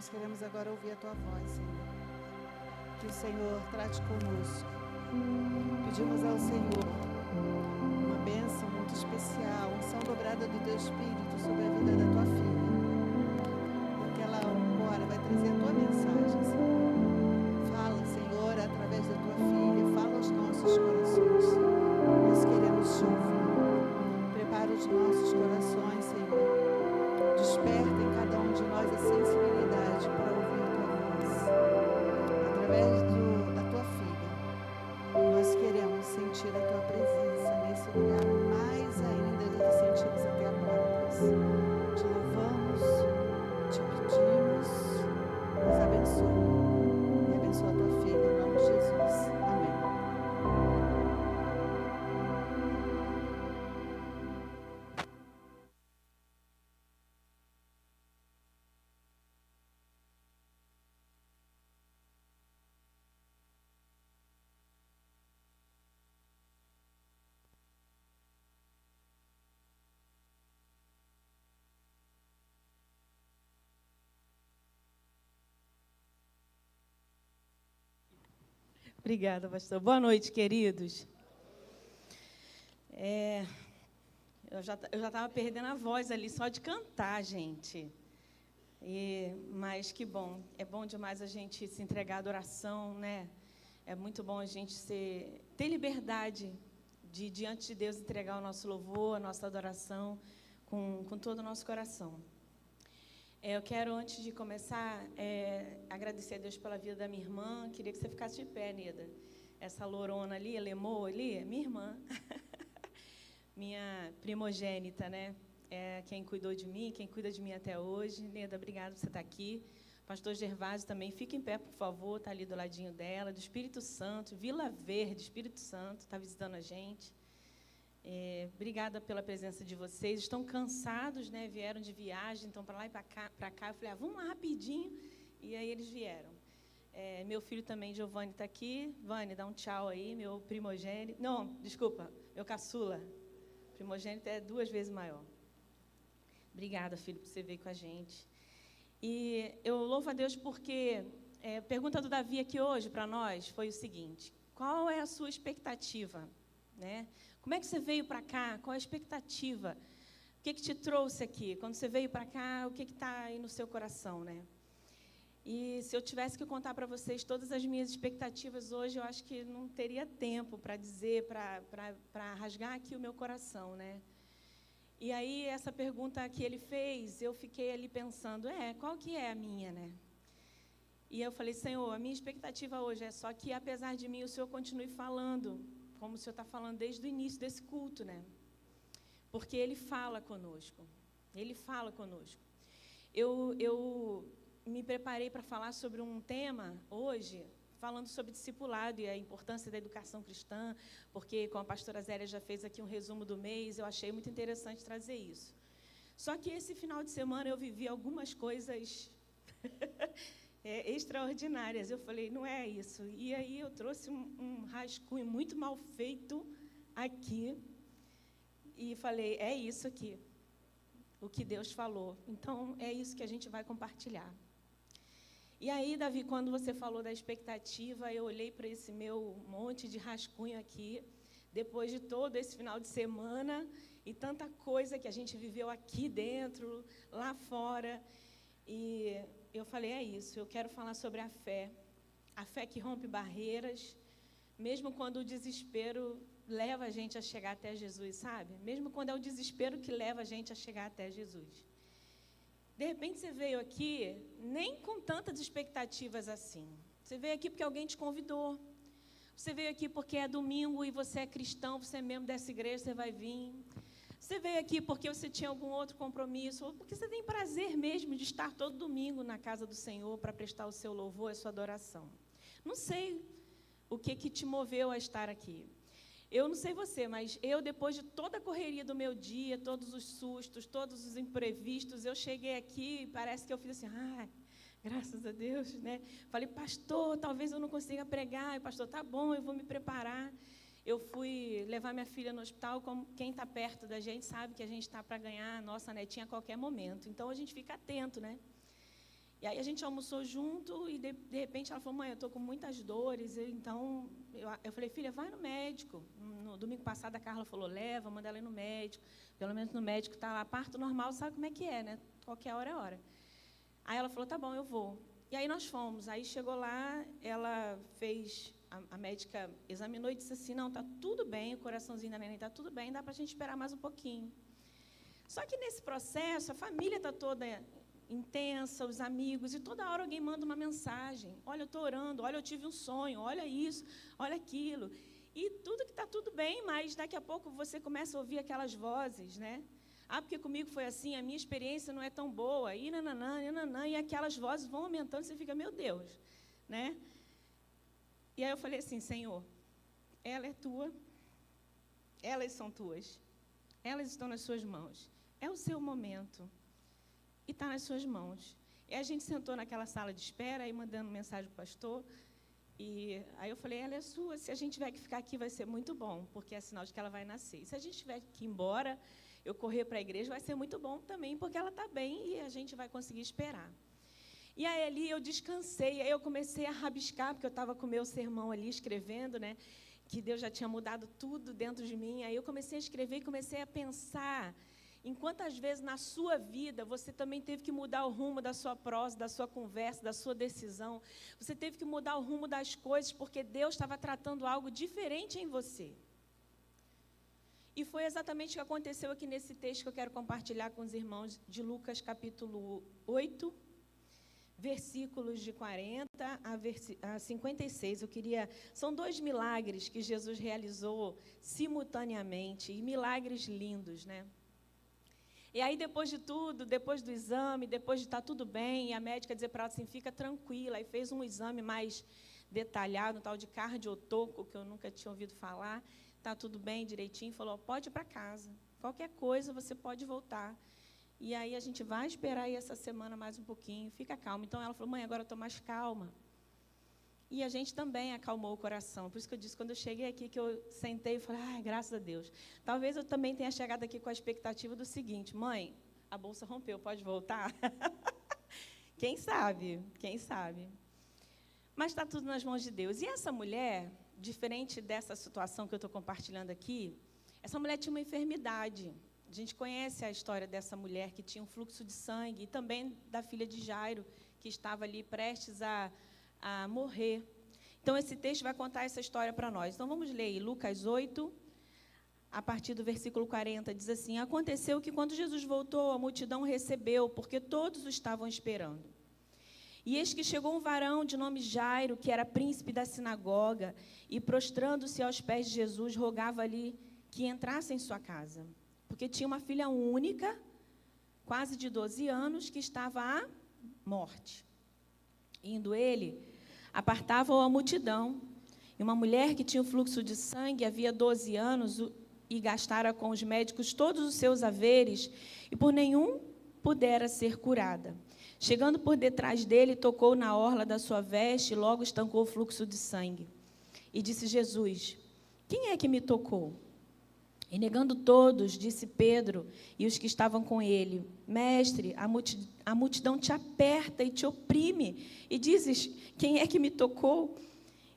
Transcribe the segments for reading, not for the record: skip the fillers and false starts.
Nós queremos agora ouvir a Tua voz, Senhor. Que o Senhor trate conosco. Pedimos ao Senhor uma bênção muito especial, unção dobrada do Teu Espírito sobre a vida da Tua filha. Porque ela agora vai trazer a Tua mensagem, Senhor. Fala, Senhor, através da Tua filha. Fala aos nossos corações. Nós queremos Te ouvir. Prepara os nossos corações, Senhor. Desperta em cada um de nós a sensibilidade para ouvir a Tua voz. Através da Tua filha, nós queremos sentir a Tua presença nesse lugar, mais ainda do que sentimos até agora, Deus. Te louvamos, te pedimos, nos abençoa. E abençoa a Tua filha, em nome de Jesus. Amém. Obrigada, pastor. Boa noite, queridos. Eu já estava perdendo a voz ali só de cantar, gente. Mas que bom. É bom demais a gente se entregar à adoração, né? É muito bom a gente ter liberdade de, diante de Deus, entregar o nosso louvor, a nossa adoração com todo o nosso coração. Eu quero, antes de começar, agradecer a Deus pela vida da minha irmã. Queria que você ficasse de pé, Neda. Essa lourona ali, a Lemoa ali, minha irmã. Minha primogênita, né? É quem cuidou de mim, quem cuida de mim até hoje. Neda, obrigada por você estar aqui. Pastor Gervásio também, fica em pé, por favor. Está ali do ladinho dela. Do Espírito Santo, Vila Verde, Espírito Santo, está visitando a gente. Obrigada pela presença de vocês. Estão cansados, né? Vieram de viagem, então para lá e para cá. Eu falei, vamos lá rapidinho. E aí eles vieram. Meu filho também, Giovanni, está aqui. Vani, dá um tchau aí, meu primogênito. Não, desculpa, meu caçula. Primogênito é 2 vezes maior. Obrigada, filho, por você vir com a gente. E eu louvo a Deus porque a pergunta do Davi aqui hoje para nós foi o seguinte: qual é a sua expectativa, né? Como é que você veio para cá? Qual a expectativa? O que te trouxe aqui? Quando você veio para cá, o que está aí no seu coração, né? E se eu tivesse que contar para vocês todas as minhas expectativas hoje, eu acho que não teria tempo para dizer, para rasgar aqui o meu coração, né? E aí, essa pergunta que ele fez, eu fiquei ali pensando, qual que é a minha, né? E eu falei, Senhor, a minha expectativa hoje é só que, apesar de mim, o Senhor continue falando, como o Senhor está falando desde o início desse culto, né? Porque Ele fala conosco. Ele fala conosco. Eu me preparei para falar sobre um tema hoje, falando sobre discipulado e a importância da educação cristã, porque, como a pastora Zélia já fez aqui um resumo do mês, eu achei muito interessante trazer isso. Só que esse final de semana eu vivi algumas coisas extraordinárias. Eu falei, não é isso. E aí eu trouxe um rascunho muito mal feito aqui e falei, é isso aqui, o que Deus falou. Então, é isso que a gente vai compartilhar. E aí, Davi, quando você falou da expectativa, eu olhei para esse meu monte de rascunho aqui, depois de todo esse final de semana e tanta coisa que a gente viveu aqui dentro, lá fora. E eu falei, é isso, eu quero falar sobre a fé que rompe barreiras, mesmo quando o desespero leva a gente a chegar até Jesus, sabe? Mesmo quando é o desespero que leva a gente a chegar até Jesus. De repente você veio aqui, nem com tantas expectativas assim. Você veio aqui porque alguém te convidou. Você veio aqui porque é domingo e você é cristão, você é membro dessa igreja, você vai vir. Você veio aqui porque você tinha algum outro compromisso, ou porque você tem prazer mesmo de estar todo domingo na casa do Senhor para prestar o seu louvor, a sua adoração. Não sei o que te moveu a estar aqui. Eu não sei você, mas eu, depois de toda a correria do meu dia, todos os sustos, todos os imprevistos, eu cheguei aqui e parece que eu fiz assim, graças a Deus, né? Falei, pastor, talvez eu não consiga pregar. E pastor, tá bom, eu vou me preparar. Eu fui levar minha filha no hospital, como quem está perto da gente sabe que a gente está para ganhar a nossa netinha a qualquer momento. Então, a gente fica atento, né? E aí a gente almoçou junto e, de repente, ela falou, mãe, eu estou com muitas dores. Então, eu falei, filha, vai no médico. No domingo passado, a Carla falou, leva, manda ela ir no médico. Pelo menos no médico está lá, parto normal, sabe como é que é, né? Qualquer hora é hora. Aí ela falou, tá bom, eu vou. E aí nós fomos. Aí chegou lá, ela fez, a médica examinou e disse assim, não, está tudo bem, o coraçãozinho da neném está tudo bem, dá para a gente esperar mais um pouquinho. Só que nesse processo, a família está toda intensa, os amigos, e toda hora alguém manda uma mensagem. Olha, eu estou orando, olha, eu tive um sonho, olha isso, olha aquilo. E tudo que está tudo bem, mas daqui a pouco você começa a ouvir aquelas vozes, né? Ah, porque comigo foi assim, a minha experiência não é tão boa, e nananã, e aquelas vozes vão aumentando, você fica, meu Deus, né? E aí eu falei assim, Senhor, ela é tua, elas são tuas, elas estão nas suas mãos, é o seu momento, e está nas suas mãos. E a gente sentou naquela sala de espera, aí mandando mensagem para o pastor, e aí eu falei, ela é sua, se a gente tiver que ficar aqui vai ser muito bom, porque é sinal de que ela vai nascer. E se a gente tiver que ir embora, eu correr para a igreja, vai ser muito bom também, porque ela está bem e a gente vai conseguir esperar. E aí ali eu descansei, aí eu comecei a rabiscar, porque eu estava com o meu sermão ali escrevendo, né, que Deus já tinha mudado tudo dentro de mim. Aí eu comecei a escrever e comecei a pensar em quantas vezes na sua vida você também teve que mudar o rumo da sua prosa, da sua conversa, da sua decisão. Você teve que mudar o rumo das coisas porque Deus estava tratando algo diferente em você. E foi exatamente o que aconteceu aqui nesse texto que eu quero compartilhar com os irmãos de Lucas, capítulo 8, versículos de 40 a 56. São 2 milagres que Jesus realizou simultaneamente, e milagres lindos, né? E aí, depois de tudo, depois do exame, depois de estar tudo bem, e a médica dizer para ela assim, fica tranquila, e fez um exame mais detalhado, um tal de cardiotoco, que eu nunca tinha ouvido falar, está tudo bem, direitinho, falou, pode ir para casa, qualquer coisa você pode voltar. E aí a gente vai esperar aí essa semana mais um pouquinho, fica calma. Então ela falou, mãe, agora eu estou mais calma. E a gente também acalmou o coração. Por isso que eu disse, quando eu cheguei aqui, que eu sentei e falei, ai, graças a Deus. Talvez eu também tenha chegado aqui com a expectativa do seguinte, mãe, a bolsa rompeu, pode voltar? Quem sabe, quem sabe. Mas está tudo nas mãos de Deus. E essa mulher, diferente dessa situação que eu estou compartilhando aqui, essa mulher tinha uma enfermidade. A gente conhece a história dessa mulher que tinha um fluxo de sangue, e também da filha de Jairo, que estava ali prestes a morrer. Então, esse texto vai contar essa história para nós. Então, vamos ler aí, Lucas 8, a partir do versículo 40, diz assim, aconteceu que quando Jesus voltou, a multidão o recebeu, porque todos o estavam esperando. E eis que chegou um varão de nome Jairo, que era príncipe da sinagoga, e prostrando-se aos pés de Jesus, rogava-lhe que entrasse em sua casa, porque tinha uma filha única, quase de 12 anos, que estava à morte. Indo ele, apartava-o a multidão, e uma mulher que tinha o fluxo de sangue havia 12 anos e gastara com os médicos todos os seus haveres, e por nenhum pudera ser curada. Chegando por detrás dele, tocou na orla da sua veste, e logo estancou o fluxo de sangue. E disse Jesus, quem é que me tocou? E negando todos, disse Pedro e os que estavam com ele, mestre, a multidão te aperta e te oprime, e dizes, quem é que me tocou?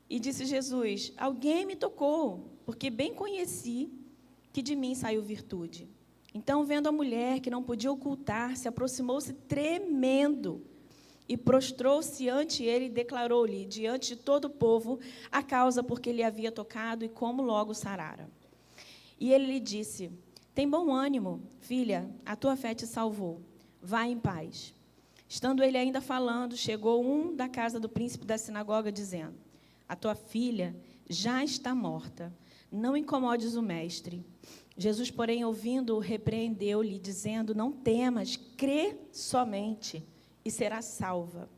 E disse Jesus, alguém me tocou, porque bem conheci que de mim saiu virtude. Então, vendo a mulher que não podia ocultar-se, aproximou-se tremendo e prostrou-se ante ele e declarou-lhe, diante de todo o povo, a causa por que ele havia tocado e como logo sarara. E ele lhe disse, tem bom ânimo, filha, a tua fé te salvou, vá em paz. Estando ele ainda falando, chegou um da casa do príncipe da sinagoga, dizendo, a tua filha já está morta, não incomodes o mestre. Jesus, porém, ouvindo-o, repreendeu-lhe, dizendo, não temas, crê somente, e será salva.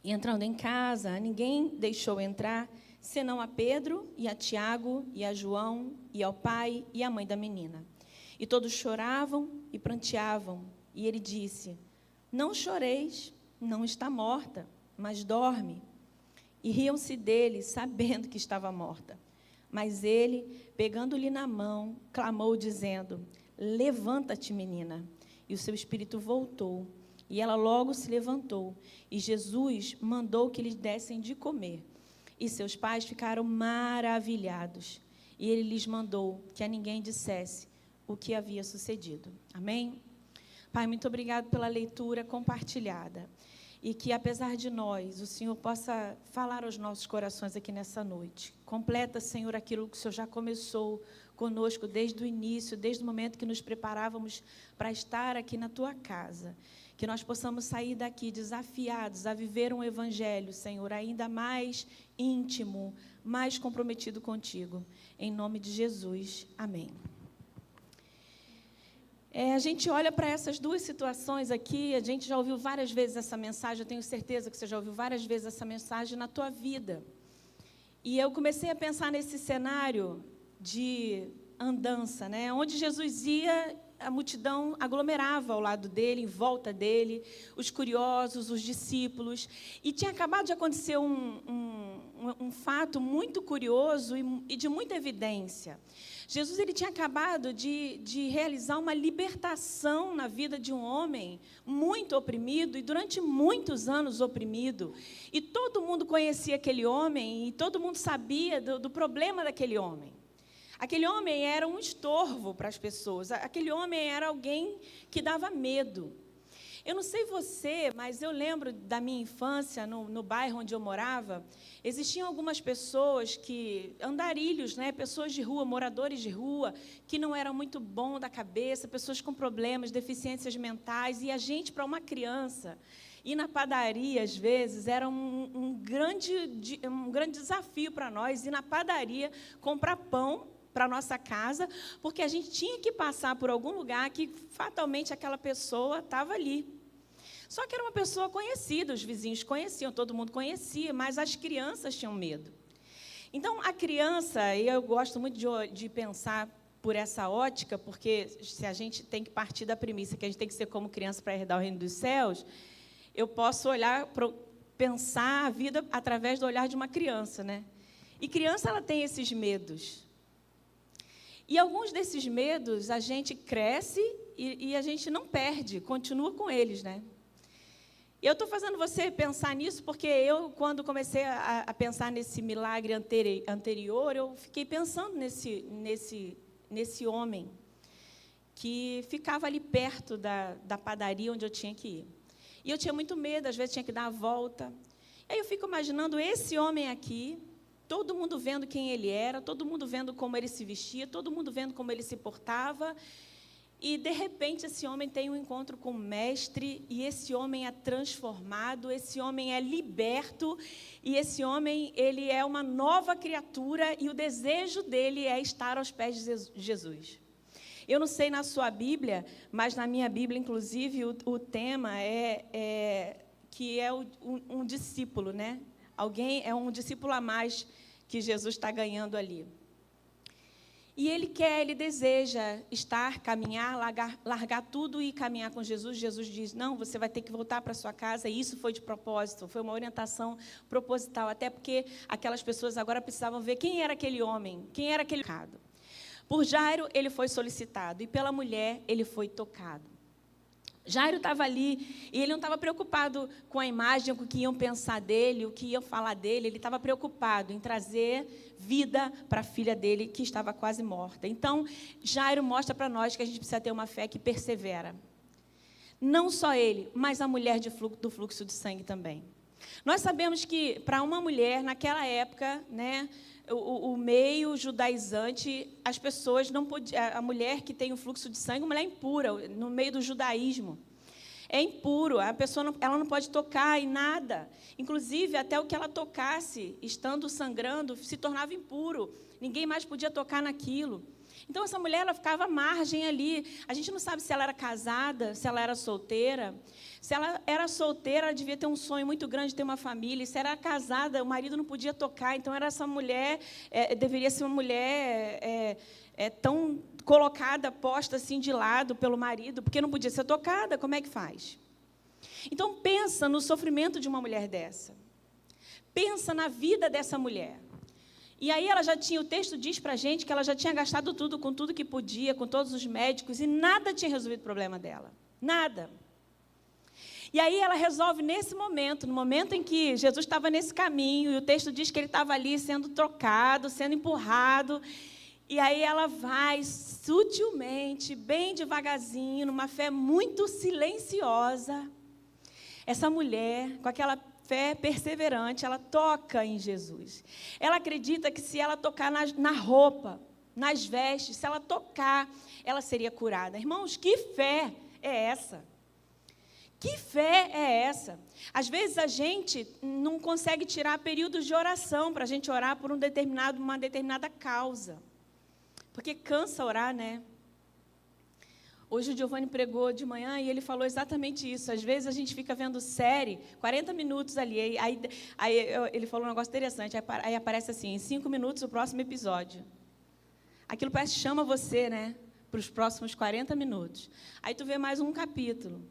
E entrando em casa, ninguém deixou entrar, senão a Pedro, e a Tiago, e a João, e ao pai, e à mãe da menina. E todos choravam e pranteavam. E ele disse, não choreis, não está morta, mas dorme. E riam-se dele, sabendo que estava morta. Mas ele, pegando-lhe na mão, clamou, dizendo, levanta-te, menina. E o seu espírito voltou. E ela logo se levantou, e Jesus mandou que lhes dessem de comer. E seus pais ficaram maravilhados. E ele lhes mandou que a ninguém dissesse o que havia sucedido. Amém? Pai, muito obrigado pela leitura compartilhada. E que, apesar de nós, o Senhor possa falar aos nossos corações aqui nessa noite. Completa, Senhor, aquilo que o Senhor já começou conosco desde o início, desde o momento que nos preparávamos para estar aqui na Tua casa. Que nós possamos sair daqui desafiados a viver um evangelho, Senhor, ainda mais íntimo, mais comprometido contigo. Em nome de Jesus. Amém. A gente olha para essas duas situações aqui, a gente já ouviu várias vezes essa mensagem, eu tenho certeza que você já ouviu várias vezes essa mensagem na tua vida. E eu comecei a pensar nesse cenário de andança, né? Onde Jesus ia, a multidão aglomerava ao lado dele, em volta dele, os curiosos, os discípulos. E tinha acabado de acontecer um fato muito curioso e de muita evidência. Jesus ele tinha acabado de realizar uma libertação na vida de um homem muito oprimido e durante muitos anos oprimido. E todo mundo conhecia aquele homem e todo mundo sabia do problema daquele homem. Aquele homem era um estorvo para as pessoas. Aquele homem era alguém que dava medo. Eu não sei você, mas eu lembro da minha infância, no bairro onde eu morava, existiam algumas pessoas andarilhos, né, pessoas de rua, moradores de rua, que não eram muito bons da cabeça, pessoas com problemas, deficiências mentais, e a gente, para uma criança, ir na padaria, às vezes, era um grande desafio para nós, ir na padaria, comprar pão para a nossa casa, porque a gente tinha que passar por algum lugar que, fatalmente, aquela pessoa estava ali. Só que era uma pessoa conhecida, os vizinhos conheciam, todo mundo conhecia, mas as crianças tinham medo. Então, a criança, e eu gosto muito de pensar por essa ótica, porque se a gente tem que partir da premissa que a gente tem que ser como criança para herdar o reino dos céus, eu posso pensar a vida através do olhar de uma criança, né? E criança, ela tem esses medos. E alguns desses medos a gente cresce e a gente não perde, continua com eles, né? Eu estou fazendo você pensar nisso porque eu, quando comecei a pensar nesse milagre anterior, eu fiquei pensando nesse homem que ficava ali perto da padaria onde eu tinha que ir. E eu tinha muito medo, às vezes tinha que dar a volta. Aí eu fico imaginando esse homem aqui, todo mundo vendo quem ele era, todo mundo vendo como ele se vestia, todo mundo vendo como ele se portava. E, de repente, esse homem tem um encontro com o mestre, e esse homem é transformado, esse homem é liberto, e esse homem ele é uma nova criatura, e o desejo dele é estar aos pés de Jesus. Eu não sei na sua Bíblia, mas na minha Bíblia, inclusive, o tema que é um discípulo, né? É um discípulo a mais que Jesus está ganhando ali. E ele deseja caminhar, largar tudo e caminhar com Jesus. Jesus diz, não, você vai ter que voltar para sua casa. E isso foi de propósito, foi uma orientação proposital. Até porque aquelas pessoas agora precisavam ver quem era aquele homem, quem era aquele pecado. Por Jairo, ele foi solicitado. E pela mulher, ele foi tocado. Jairo estava ali e ele não estava preocupado com a imagem, com o que iam pensar dele, o que iam falar dele. Ele estava preocupado em trazer vida para a filha dele, que estava quase morta. Então, Jairo mostra para nós que a gente precisa ter uma fé que persevera. Não só ele, mas a mulher do fluxo de sangue também. Nós sabemos que, para uma mulher, naquela época, né, o meio judaizante, as pessoas não podiam. A mulher que tem o fluxo de sangue, uma mulher impura, no meio do judaísmo. É impuro, a pessoa ela não pode tocar em nada. Inclusive, até o que ela tocasse, estando sangrando, se tornava impuro. Ninguém mais podia tocar naquilo. Então, essa mulher ela ficava à margem ali. A gente não sabe se ela era casada, se ela era solteira. Se ela era solteira, ela devia ter um sonho muito grande de ter uma família. E se era casada, o marido não podia tocar. Então, essa mulher deveria ser uma mulher tão colocada, posta assim de lado pelo marido, porque não podia ser tocada. Como é que faz? Então, pensa no sofrimento de uma mulher dessa. Pensa na vida dessa mulher. E aí o texto diz para a gente que ela já tinha gastado tudo, com tudo que podia, com todos os médicos, e nada tinha resolvido o problema dela. Nada. E aí ela resolve nesse momento, no momento em que Jesus estava nesse caminho, e o texto diz que ele estava ali sendo trocado, sendo empurrado, e aí ela vai sutilmente, bem devagarzinho, numa fé muito silenciosa. Essa mulher, com aquela fé perseverante, ela toca em Jesus. Ela acredita que se ela tocar na roupa, nas vestes, se ela tocar, ela seria curada. Irmãos, que fé é essa? Que fé é essa? Às vezes a gente não consegue tirar períodos de oração para a gente orar por uma determinada causa. Porque cansa orar, né? Hoje o Giovanni pregou de manhã e ele falou exatamente isso. Às vezes a gente fica vendo série, 40 minutos ali, aí ele falou um negócio interessante, aí aparece assim, em 5 minutos o próximo episódio. Aquilo parece que chama você, né, para os próximos 40 minutos. Aí tu vê mais um capítulo.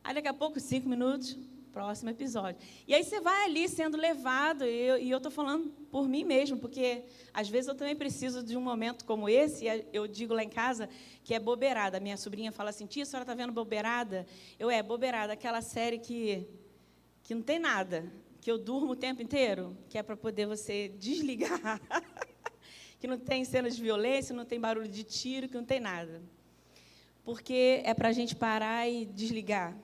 Aí daqui a pouco, 5 minutos, próximo episódio. E aí você vai ali sendo levado, e eu estou falando por mim mesmo, porque às vezes eu também preciso de um momento como esse, e eu digo lá em casa que é bobeirada. Minha sobrinha fala assim, tia, a senhora está vendo bobeirada? Bobeirada, aquela série que não tem nada, que eu durmo o tempo inteiro, que é para poder você desligar, que não tem cenas de violência, não tem barulho de tiro, que não tem nada. Porque é para a gente parar e desligar.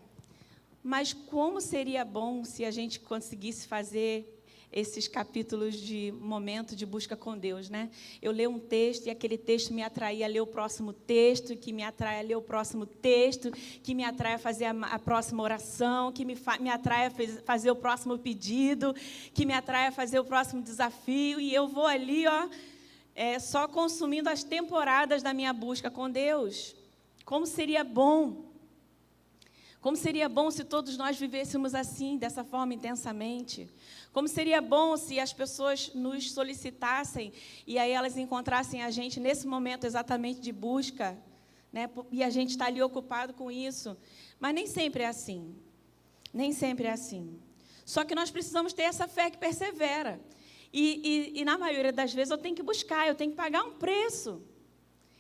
Mas como seria bom se a gente conseguisse fazer esses capítulos de momento de busca com Deus, né? Eu leio um texto e aquele texto me atraía a ler o próximo texto, que me atrai a ler o próximo texto, que me atrai a fazer a próxima oração, que me atrai a fazer o próximo pedido, que me atrai a fazer o próximo desafio, e eu vou ali, só consumindo as temporadas da minha busca com Deus. Como seria bom! Como seria bom se todos nós vivêssemos assim, dessa forma intensamente. Como seria bom se as pessoas nos solicitassem e aí elas encontrassem a gente nesse momento exatamente de busca, né? E a gente está ali ocupado com isso. Mas nem sempre é assim. Nem sempre é assim. Só que nós precisamos ter essa fé que persevera. E na maioria das vezes eu tenho que buscar, eu tenho que pagar um preço.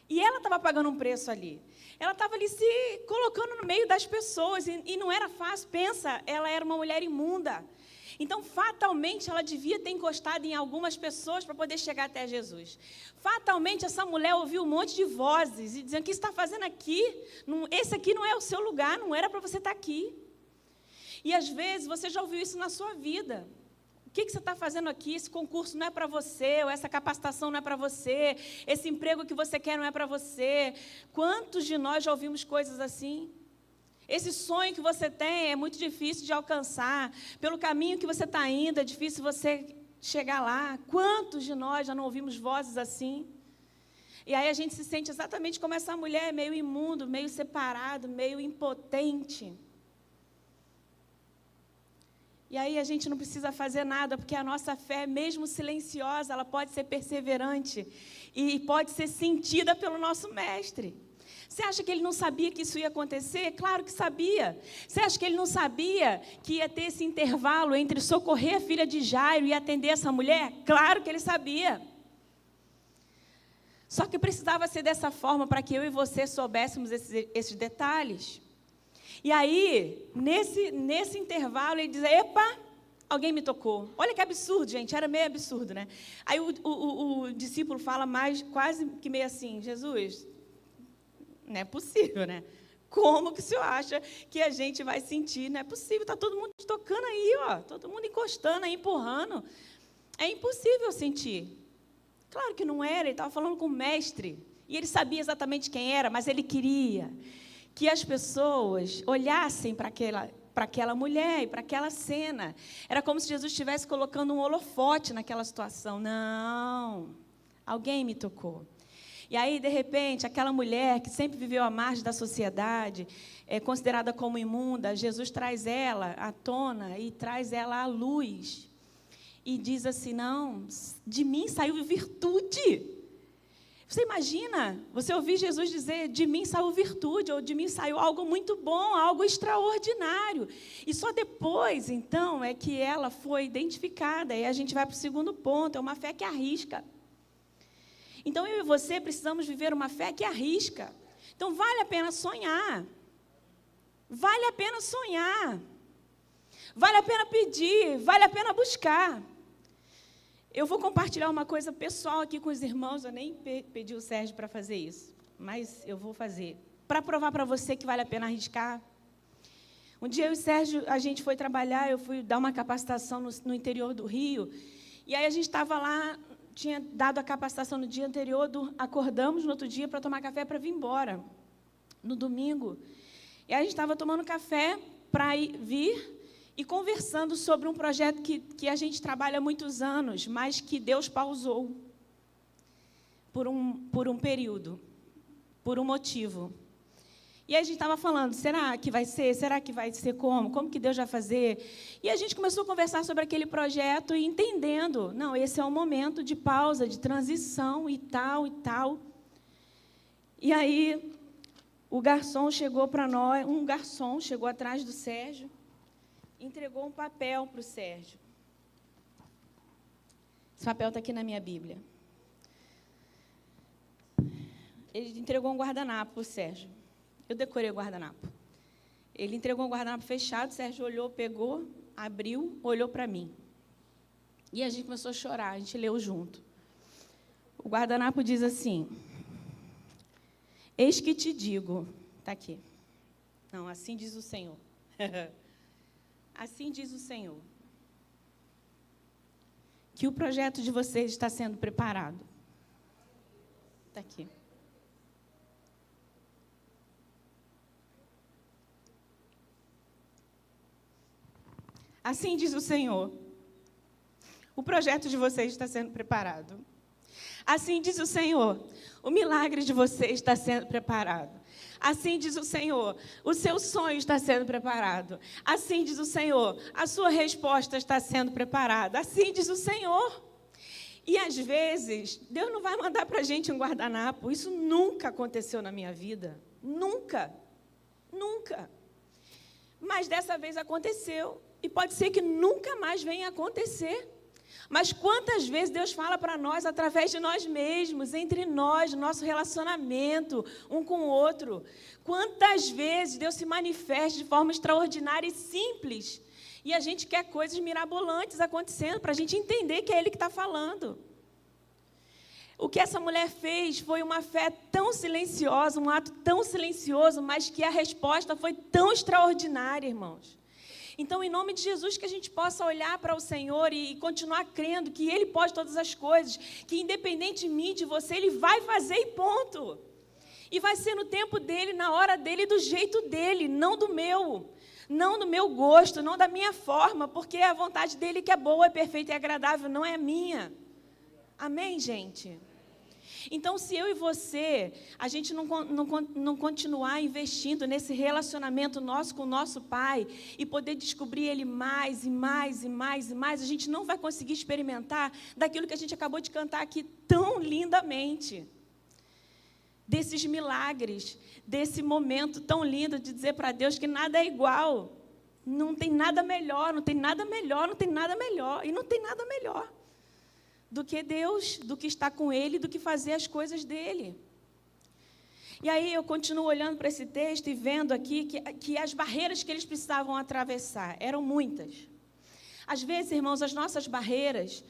E ela estava pagando um preço ali. Ela estava ali se colocando no meio das pessoas, e não era fácil. Pensa, ela era uma mulher imunda. Então, fatalmente, ela devia ter encostado em algumas pessoas para poder chegar até Jesus. Fatalmente, essa mulher ouviu um monte de vozes, e dizendo, o que você está fazendo aqui? Esse aqui não é o seu lugar, não era para você estar aqui. E, às vezes, você já ouviu isso na sua vida. O que você está fazendo aqui? Esse concurso não é para você, ou essa capacitação não é para você, esse emprego que você quer não é para você. Quantos de nós já ouvimos coisas assim? Esse sonho que você tem é muito difícil de alcançar. Pelo caminho que você está indo, é difícil você chegar lá. Quantos de nós já não ouvimos vozes assim? E aí a gente se sente exatamente como essa mulher, meio imundo, meio separado, meio impotente. E aí a gente não precisa fazer nada, porque a nossa fé, mesmo silenciosa, ela pode ser perseverante e pode ser sentida pelo nosso mestre. Você acha que ele não sabia que isso ia acontecer? Claro que sabia. Você acha que ele não sabia que ia ter esse intervalo entre socorrer a filha de Jairo e atender essa mulher? Claro que ele sabia. Só que precisava ser dessa forma para que eu e você soubéssemos esses detalhes. E aí, nesse intervalo, ele diz, epa, alguém me tocou. Olha que absurdo, gente, era meio absurdo, né? Aí o discípulo fala quase que meio assim, Jesus, não é possível, né? Como que o senhor acha que a gente vai sentir? Não é possível, está todo mundo tocando aí, todo mundo encostando aí, empurrando. É impossível sentir. Claro que não era, ele estava falando com o mestre. E ele sabia exatamente quem era, mas ele queria que as pessoas olhassem para aquela mulher e para aquela cena. Era como se Jesus estivesse colocando um holofote naquela situação. Não, alguém me tocou. E aí, de repente, aquela mulher que sempre viveu à margem da sociedade, considerada como imunda, Jesus traz ela à tona e traz ela à luz. E diz assim, não, de mim saiu virtude. Você imagina, você ouvir Jesus dizer, de mim saiu virtude, ou de mim saiu algo muito bom, algo extraordinário. E só depois, então, é que ela foi identificada. E a gente vai para o segundo ponto, é uma fé que arrisca. Então, eu e você precisamos viver uma fé que arrisca. Então, vale a pena sonhar. Vale a pena sonhar. Vale a pena pedir, vale a pena buscar. Eu vou compartilhar uma coisa pessoal aqui com os irmãos, eu nem pedi o Sérgio para fazer isso, mas eu vou fazer. Para provar para você que vale a pena arriscar. Um dia eu e o Sérgio, a gente foi trabalhar, eu fui dar uma capacitação no interior do Rio, e aí a gente estava lá, tinha dado a capacitação no dia anterior, acordamos no outro dia para tomar café para vir embora, no domingo. E aí a gente estava tomando café para vir e conversando sobre um projeto que a gente trabalha há muitos anos, mas que Deus pausou por um período, por um motivo. E aí a gente estava falando, será que vai ser? Será que vai ser como? Como que Deus vai fazer? E a gente começou a conversar sobre aquele projeto e entendendo, não, esse é um momento de pausa, de transição e tal, e tal. E aí o garçom chegou para nós, um garçom chegou atrás do Sérgio, entregou um papel para o Sérgio. Esse papel está aqui na minha Bíblia. Ele entregou um guardanapo para o Sérgio. Eu decorei o guardanapo. Ele entregou um guardanapo fechado, o Sérgio olhou, pegou, abriu, olhou para mim. E a gente começou a chorar, a gente leu junto. O guardanapo diz assim: eis que te digo, está aqui. Não, assim diz o Senhor. Assim diz o Senhor, que o projeto de vocês está sendo preparado. Está aqui. Assim diz o Senhor, o projeto de vocês está sendo preparado. Assim diz o Senhor, o milagre de vocês está sendo preparado. Assim diz o Senhor, o seu sonho está sendo preparado. Assim diz o Senhor, a sua resposta está sendo preparada. Assim diz o Senhor. E às vezes, Deus não vai mandar para a gente um guardanapo. Isso nunca aconteceu na minha vida. Nunca. Nunca. Mas dessa vez aconteceu. E pode ser que nunca mais venha a acontecer. Mas quantas vezes Deus fala para nós, através de nós mesmos, entre nós, nosso relacionamento, um com o outro. Quantas vezes Deus se manifesta de forma extraordinária e simples. E a gente quer coisas mirabolantes acontecendo, para a gente entender que é Ele que está falando. O que essa mulher fez foi uma fé tão silenciosa, um ato tão silencioso, mas que a resposta foi tão extraordinária, irmãos. Então, em nome de Jesus, que a gente possa olhar para o Senhor e continuar crendo que Ele pode todas as coisas, que independentemente de você, Ele vai fazer e ponto. E vai ser no tempo dEle, na hora dEle, do jeito dEle, não do meu. Não do meu gosto, não da minha forma, porque é a vontade dEle que é boa, é perfeita e agradável, não é a minha. Amém, gente? Então, se eu e você, a gente não continuar investindo nesse relacionamento nosso com o nosso Pai e poder descobrir Ele mais e mais e mais e mais, a gente não vai conseguir experimentar daquilo que a gente acabou de cantar aqui tão lindamente. Desses milagres, desse momento tão lindo de dizer para Deus que nada é igual. Não tem nada melhor, não tem nada melhor, não tem nada melhor. E não tem nada melhor do que Deus, do que estar com Ele, do que fazer as coisas dEle. E aí eu continuo olhando para esse texto e vendo aqui que as barreiras que eles precisavam atravessar eram muitas. Às vezes, irmãos, as nossas barreiras,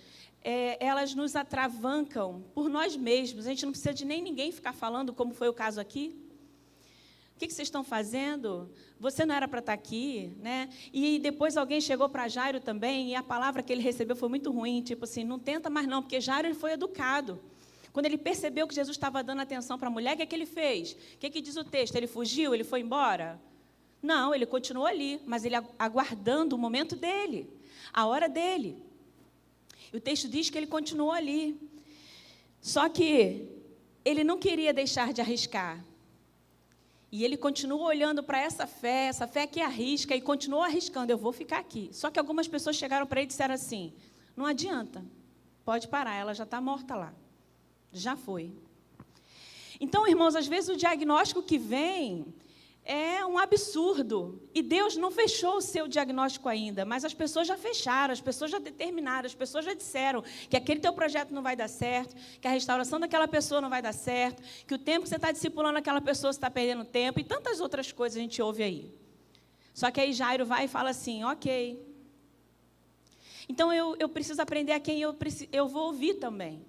elas nos atravancam por nós mesmos. A gente não precisa de nem ninguém ficar falando, como foi o caso aqui. O que vocês estão fazendo? Você não era para estar aqui, né? E depois alguém chegou para Jairo também, e a palavra que ele recebeu foi muito ruim, tipo assim, não tenta mais não, porque Jairo ele foi educado. Quando ele percebeu que Jesus estava dando atenção para a mulher, o que ele fez? O que diz o texto? Ele fugiu? Ele foi embora? Não, ele continuou ali, mas ele aguardando o momento dele, a hora dele. E o texto diz que ele continuou ali. Só que ele não queria deixar de arriscar. E ele continuou olhando para essa fé que arrisca, e continuou arriscando, eu vou ficar aqui. Só que algumas pessoas chegaram para ele e disseram assim, não adianta, pode parar, ela já está morta lá. Já foi. Então, irmãos, às vezes o diagnóstico que vem é um absurdo. E Deus não fechou o seu diagnóstico ainda, mas as pessoas já fecharam, as pessoas já determinaram, as pessoas já disseram que aquele teu projeto não vai dar certo, que a restauração daquela pessoa não vai dar certo, que o tempo que você está discipulando aquela pessoa, você está perdendo tempo, e tantas outras coisas a gente ouve aí. Só que aí Jairo vai e fala assim, ok, Então, eu preciso aprender a quem eu vou ouvir também.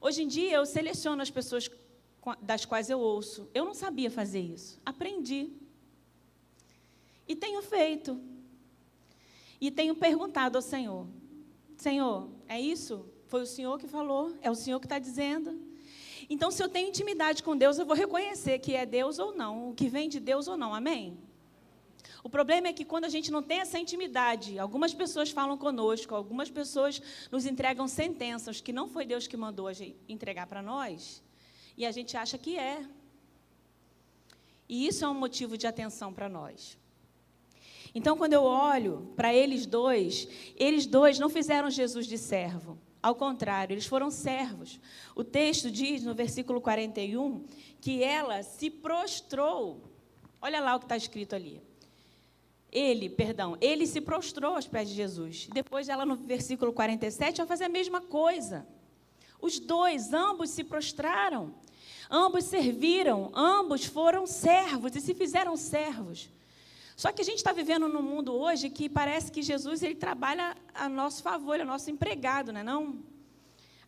Hoje em dia, eu seleciono as pessoas das quais eu ouço. Eu não sabia fazer isso. Aprendi. E tenho feito. E tenho perguntado ao Senhor. Senhor, é isso? Foi o Senhor que falou? É o Senhor que está dizendo? Então, se eu tenho intimidade com Deus, eu vou reconhecer que é Deus ou não, o que vem de Deus ou não. Amém? O problema é que quando a gente não tem essa intimidade, algumas pessoas falam conosco, algumas pessoas nos entregam sentenças que não foi Deus que mandou a gente entregar para nós, e a gente acha que é. E isso é um motivo de atenção para nós. Então, quando eu olho para eles dois não fizeram Jesus de servo. Ao contrário, eles foram servos. O texto diz, no versículo 41, que ela se prostrou. Olha lá o que está escrito ali. Ele se prostrou aos pés de Jesus. Depois, ela, no versículo 47, vai fazer a mesma coisa. Os dois, ambos se prostraram. Ambos serviram, ambos foram servos e se fizeram servos. Só que a gente está vivendo num mundo hoje que parece que Jesus ele trabalha a nosso favor, ele é nosso empregado, não é não?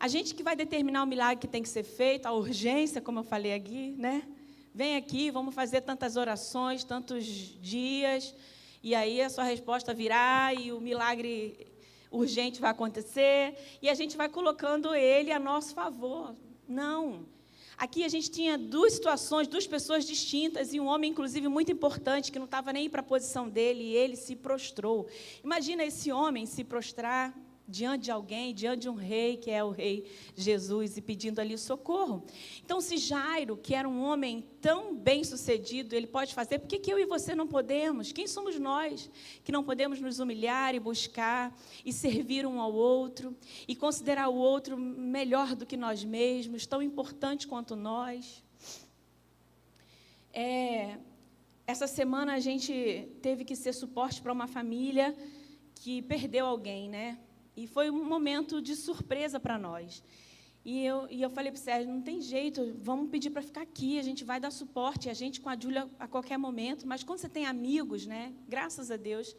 A gente que vai determinar o milagre que tem que ser feito, a urgência, como eu falei aqui, né? Vem aqui, vamos fazer tantas orações, tantos dias, e aí a sua resposta virá e o milagre urgente vai acontecer, e a gente vai colocando ele a nosso favor. Não. Aqui a gente tinha duas situações, duas pessoas distintas, e um homem, inclusive, muito importante, que não estava nem para a posição dele, e ele se prostrou. Imagina esse homem se prostrar diante de alguém, diante de um rei, que é o rei Jesus, e pedindo ali socorro. Então, se Jairo, que era um homem tão bem-sucedido, ele pode fazer, por que eu e você não podemos? Quem somos nós que não podemos nos humilhar e buscar e servir um ao outro e considerar o outro melhor do que nós mesmos, tão importante quanto nós? Essa semana a gente teve que ser suporte para uma família que perdeu alguém, né? E foi um momento de surpresa para nós. E eu falei para o Sérgio, não tem jeito, vamos pedir para ficar aqui, a gente vai dar suporte, a gente com a Júlia a qualquer momento. Mas quando você tem amigos, né, graças a Deus,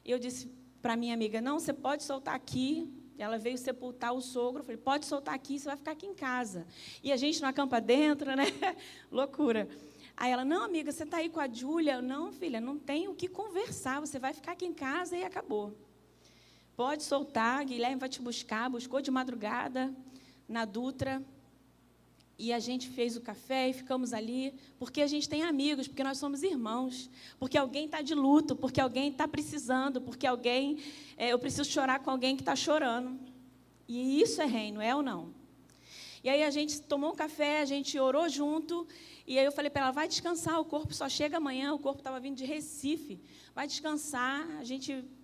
eu disse para minha amiga, não, você pode soltar aqui. Ela veio sepultar o sogro, eu falei, pode soltar aqui, você vai ficar aqui em casa. E a gente no acampa dentro, né, loucura. Aí ela, não, amiga, você está aí com a Júlia? Não, filha, não tem o que conversar, você vai ficar aqui em casa e acabou. Pode soltar, Guilherme vai te buscar, buscou de madrugada na Dutra, e a gente fez o café e ficamos ali, porque a gente tem amigos, porque nós somos irmãos, porque alguém está de luto, porque alguém está precisando, porque eu preciso chorar com alguém que está chorando. E isso é reino, é ou não? E aí a gente tomou um café, a gente orou junto, e aí eu falei para ela, vai descansar, o corpo só chega amanhã, o corpo estava vindo de Recife, vai descansar,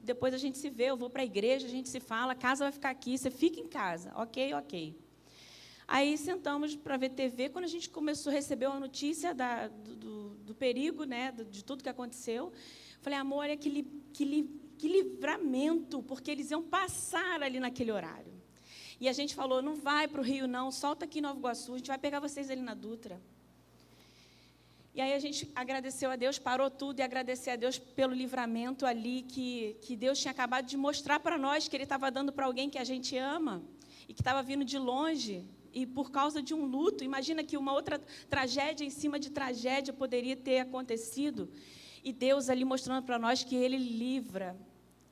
depois a gente se vê, eu vou para a igreja, a gente se fala, a casa vai ficar aqui, você fica em casa, ok. Aí sentamos para ver TV, quando a gente começou a receber a notícia do perigo, né, de tudo que aconteceu, falei, amor, olha que livramento, porque eles iam passar ali naquele horário. E a gente falou, não vai para o Rio não, solta aqui em Nova Iguaçu, a gente vai pegar vocês ali na Dutra. E aí a gente agradeceu a Deus, parou tudo e agradeceu a Deus pelo livramento ali que Deus tinha acabado de mostrar para nós, que Ele estava dando para alguém que a gente ama e que estava vindo de longe. E por causa de um luto, imagina que uma outra tragédia em cima de tragédia poderia ter acontecido. E Deus ali mostrando para nós que Ele livra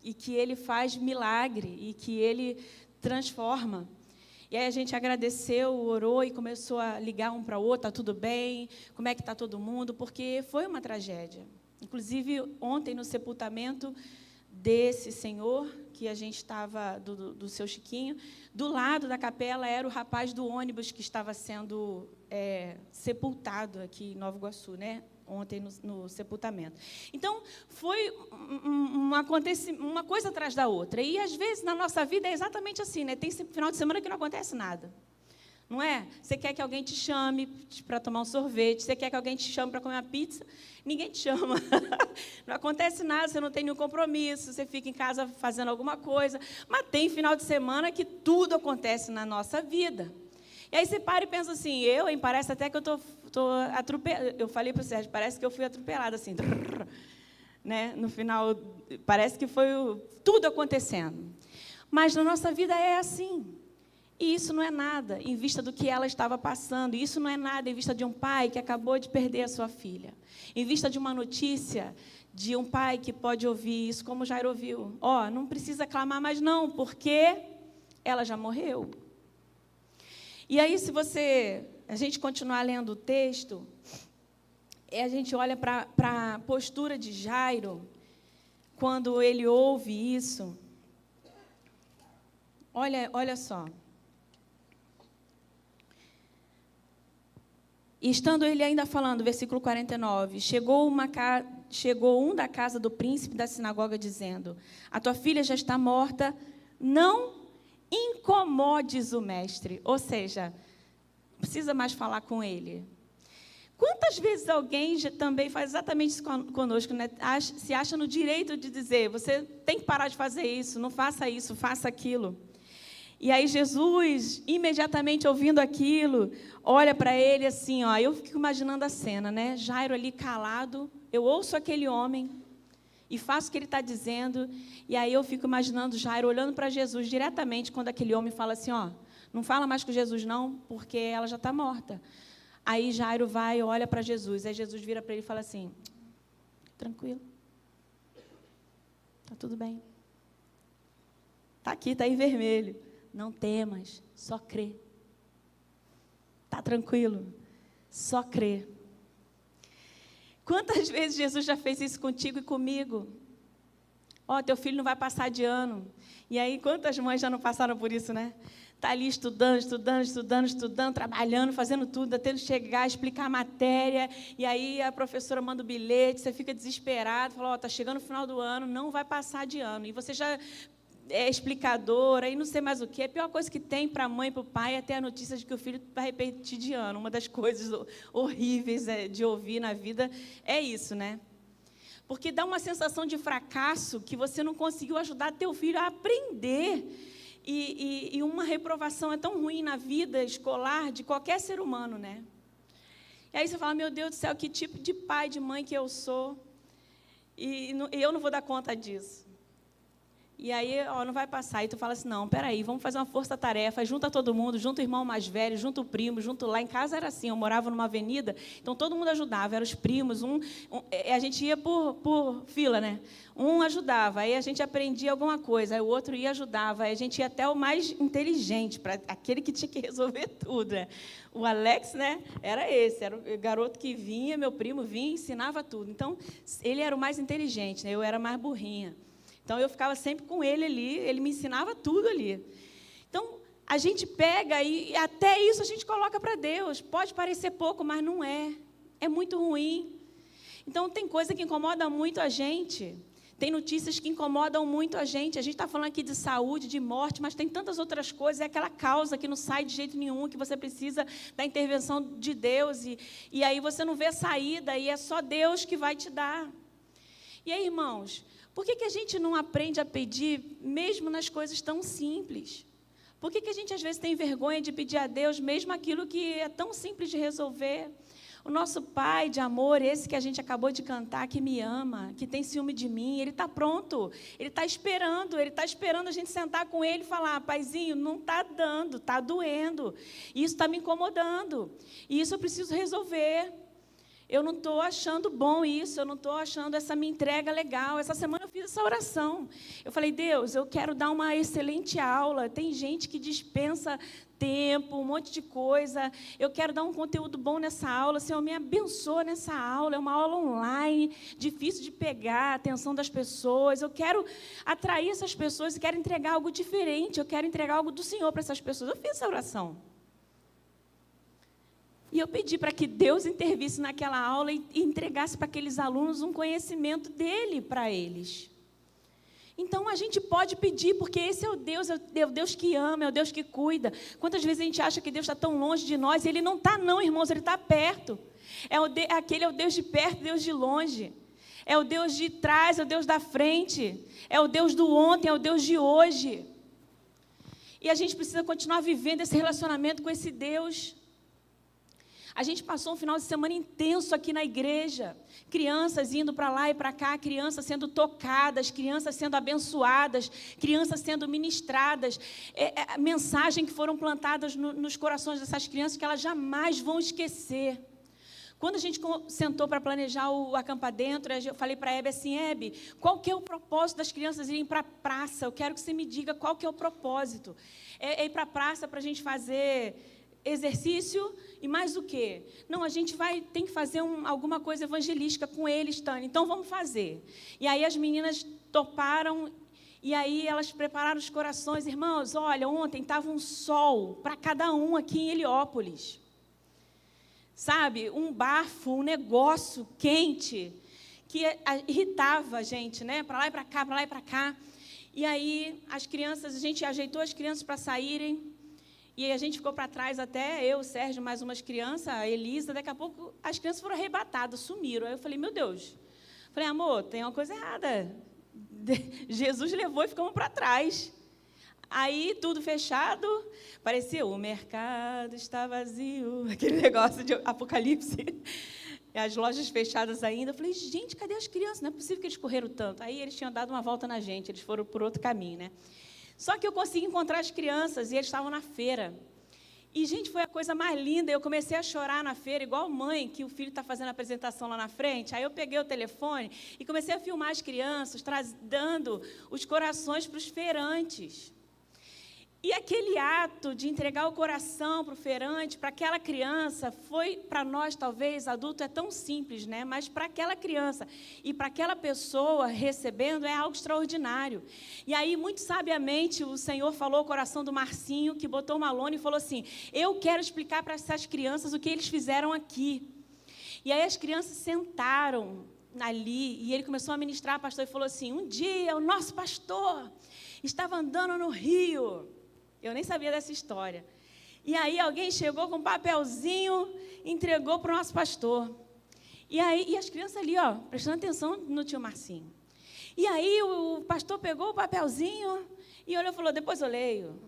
e que Ele faz milagre e que Ele transforma. E aí a gente agradeceu, orou e começou a ligar um para o outro, está tudo bem, como é que está todo mundo, porque foi uma tragédia. Inclusive, ontem, no sepultamento desse senhor, que a gente estava, do seu Chiquinho, do lado da capela era o rapaz do ônibus que estava sendo sepultado aqui em Nova Iguaçu, né? Ontem no sepultamento. Então, foi uma coisa atrás da outra. E, às vezes, na nossa vida é exatamente assim, né? Tem final de semana que não acontece nada. Não é? Você quer que alguém te chame para tomar um sorvete, você quer que alguém te chame para comer uma pizza, ninguém te chama. Não acontece nada, você não tem nenhum compromisso, você fica em casa fazendo alguma coisa. Mas tem final de semana que tudo acontece na nossa vida. E aí você para e pensa assim, parece até que eu estou atropelada. Eu falei para o Sérgio, parece que eu fui atropelada, assim. né? No final, parece que foi tudo acontecendo. Mas na nossa vida é assim. E isso não é nada em vista do que ela estava passando. Isso não é nada em vista de um pai que acabou de perder a sua filha. Em vista de uma notícia de um pai que pode ouvir isso, como Jairo ouviu. Não precisa clamar mais não, porque ela já morreu. E aí, se a gente continuar lendo o texto, a gente olha para a postura de Jairo, quando ele ouve isso. Olha só. E estando ele ainda falando, versículo 49, chegou um da casa do príncipe da sinagoga, dizendo: a tua filha já está morta, não incomodes o mestre. Ou seja, não precisa mais falar com ele. Quantas vezes alguém também faz exatamente isso conosco, né? Se acha no direito de dizer: você tem que parar de fazer isso, não faça isso, faça aquilo. E aí Jesus, imediatamente ouvindo aquilo, olha para ele assim, eu fico imaginando a cena, né? Jairo ali calado, eu ouço aquele homem e faço o que ele está dizendo, e aí eu fico imaginando Jairo olhando para Jesus diretamente, quando aquele homem fala assim, não fala mais com Jesus não, porque ela já está morta. Aí Jairo vai e olha para Jesus, aí Jesus vira para ele e fala assim: tranquilo, está tudo bem, está aqui, está em vermelho. Não temas, só crê. Está tranquilo, só crê. Quantas vezes Jesus já fez isso contigo e comigo? Teu filho não vai passar de ano. E aí, quantas mães já não passaram por isso, né? Está ali estudando, trabalhando, fazendo tudo, até chegar, explicar a matéria. E aí a professora manda o bilhete, você fica desesperado, fala, está chegando o final do ano, não vai passar de ano. E você já é explicadora e não sei mais o que. A pior coisa que tem para a mãe e para o pai é ter a notícia de que o filho vai repetir de ano. Uma das coisas horríveis de ouvir na vida é isso, né? Porque dá uma sensação de fracasso que você não conseguiu ajudar teu filho a aprender. E uma reprovação é tão ruim na vida escolar de qualquer ser humano, né? E aí você fala, meu Deus do céu, que tipo de pai, de mãe que eu sou. E eu não vou dar conta disso. E aí, não vai passar. E tu fala assim, não, peraí, vamos fazer uma força-tarefa, junta todo mundo, junta o irmão mais velho, junta o primo, junto lá. Em casa era assim, eu morava numa avenida, então todo mundo ajudava, eram os primos, a gente ia por fila, né? Um ajudava, aí a gente aprendia alguma coisa, aí o outro ia ajudava, aí a gente ia até o mais inteligente, para aquele que tinha que resolver tudo, né? O Alex, né, era o garoto que vinha, meu primo vinha e ensinava tudo. Então, ele era o mais inteligente, né? Eu era mais burrinha. Então, eu ficava sempre com ele ali, ele me ensinava tudo ali. Então, a gente pega e até isso a gente coloca para Deus. Pode parecer pouco, mas não é. É muito ruim. Então, tem coisa que incomoda muito a gente. Tem notícias que incomodam muito a gente. A gente está falando aqui de saúde, de morte, mas tem tantas outras coisas. É aquela causa que não sai de jeito nenhum, que você precisa da intervenção de Deus. E aí você não vê saída, e é só Deus que vai te dar. E aí, irmãos, por que a gente não aprende a pedir, mesmo nas coisas tão simples? Por que a gente, às vezes, tem vergonha de pedir a Deus, mesmo aquilo que é tão simples de resolver? O nosso Pai de amor, esse que a gente acabou de cantar, que me ama, que tem ciúme de mim, Ele está pronto, Ele está esperando a gente sentar com Ele e falar, Paizinho, não está dando, está doendo, isso está me incomodando, e isso eu preciso resolver. Eu não estou achando bom isso, eu não estou achando essa minha entrega legal. Essa semana eu fiz essa oração. Eu falei, Deus, eu quero dar uma excelente aula. Tem gente que dispensa tempo, um monte de coisa. Eu quero dar um conteúdo bom nessa aula. Senhor, me abençoa nessa aula. É uma aula online, difícil de pegar a atenção das pessoas. Eu quero atrair essas pessoas e quero entregar algo diferente. Eu quero entregar algo do Senhor para essas pessoas. Eu fiz essa oração. E eu pedi para que Deus intervisse naquela aula e entregasse para aqueles alunos um conhecimento dele para eles. Então, a gente pode pedir, porque esse é o Deus que ama, é o Deus que cuida. Quantas vezes a gente acha que Deus está tão longe de nós? Ele não está não, irmãos, Ele está perto. Aquele é o Deus de perto, Deus de longe. É o Deus de trás, é o Deus da frente. É o Deus do ontem, é o Deus de hoje. E a gente precisa continuar vivendo esse relacionamento com esse Deus. A gente passou um final de semana intenso aqui na igreja. Crianças indo para lá e para cá, crianças sendo tocadas, crianças sendo abençoadas, crianças sendo ministradas. Mensagem que foram plantadas nos corações dessas crianças que elas jamais vão esquecer. Quando a gente sentou para planejar o Acampa Dentro, eu falei para a Hebe assim, Hebe, qual que é o propósito das crianças irem para a praça? Eu quero que você me diga qual que é o propósito. É ir para a praça para a gente fazer exercício e mais o quê? Não, a gente tem que fazer alguma coisa evangelística com eles, Tânia. Então, vamos fazer. E aí as meninas toparam, e aí elas prepararam os corações. Irmãos, olha, ontem estava um sol para cada um aqui em Heliópolis. Sabe? Um bafo, um negócio quente, que irritava a gente, né? Para lá e para cá, para lá e para cá. E aí as crianças, a gente ajeitou as crianças para saírem. E a gente ficou para trás até, eu, o Sérgio, mais umas crianças, a Elisa, daqui a pouco as crianças foram arrebatadas, sumiram. Aí eu falei, meu Deus. Falei, amor, tem uma coisa errada. Jesus levou e ficamos para trás. Aí, tudo fechado, parecia, o mercado está vazio, aquele negócio de Apocalipse. As lojas fechadas ainda. Eu falei, gente, cadê as crianças? Não é possível que eles correram tanto. Aí eles tinham dado uma volta na gente, eles foram por outro caminho, né? Só que eu consegui encontrar as crianças e eles estavam na feira. E, gente, foi a coisa mais linda. Eu comecei a chorar na feira, igual mãe, que o filho está fazendo a apresentação lá na frente. Aí eu peguei o telefone e comecei a filmar as crianças, dando os corações para os feirantes. E aquele ato de entregar o coração para o feirante, para aquela criança, foi para nós, talvez, adulto, é tão simples, né? Mas para aquela criança e para aquela pessoa recebendo é algo extraordinário. E aí, muito sabiamente, o Senhor falou ao coração do Marcinho, que botou uma lona e falou assim, eu quero explicar para essas crianças o que eles fizeram aqui. E aí as crianças sentaram ali e ele começou a ministrar, pastor, e falou assim, um dia o nosso pastor estava andando no rio. Eu nem sabia dessa história. E aí alguém chegou com um papelzinho, entregou para o nosso pastor. E as crianças ali, ó, prestando atenção no tio Marcinho. E aí o pastor pegou o papelzinho e olhou e falou, depois eu leio.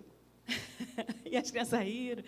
E as crianças riram.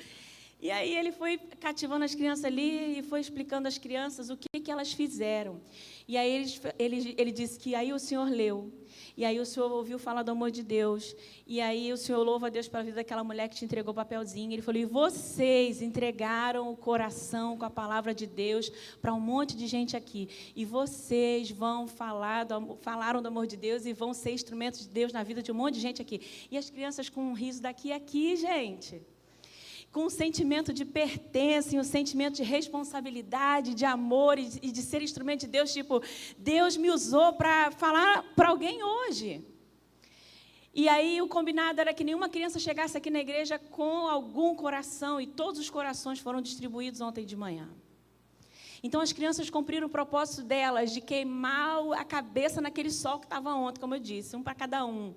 E aí ele foi cativando as crianças ali e foi explicando às crianças o que elas fizeram. E aí ele disse que aí o Senhor leu. E aí o Senhor ouviu falar do amor de Deus. E aí o Senhor louva a Deus pela vida daquela mulher que te entregou o papelzinho. Ele falou, e vocês entregaram o coração com a palavra de Deus para um monte de gente aqui. E vocês vão falaram do amor de Deus e vão ser instrumentos de Deus na vida de um monte de gente aqui. E as crianças com um riso daqui e aqui, gente. Com um sentimento de pertença, um sentimento de responsabilidade, de amor e de ser instrumento de Deus, tipo, Deus me usou para falar para alguém hoje. E aí o combinado era que nenhuma criança chegasse aqui na igreja com algum coração, e todos os corações foram distribuídos ontem de manhã. Então as crianças cumpriram o propósito delas de queimar a cabeça naquele sol que estava ontem, como eu disse, um para cada um.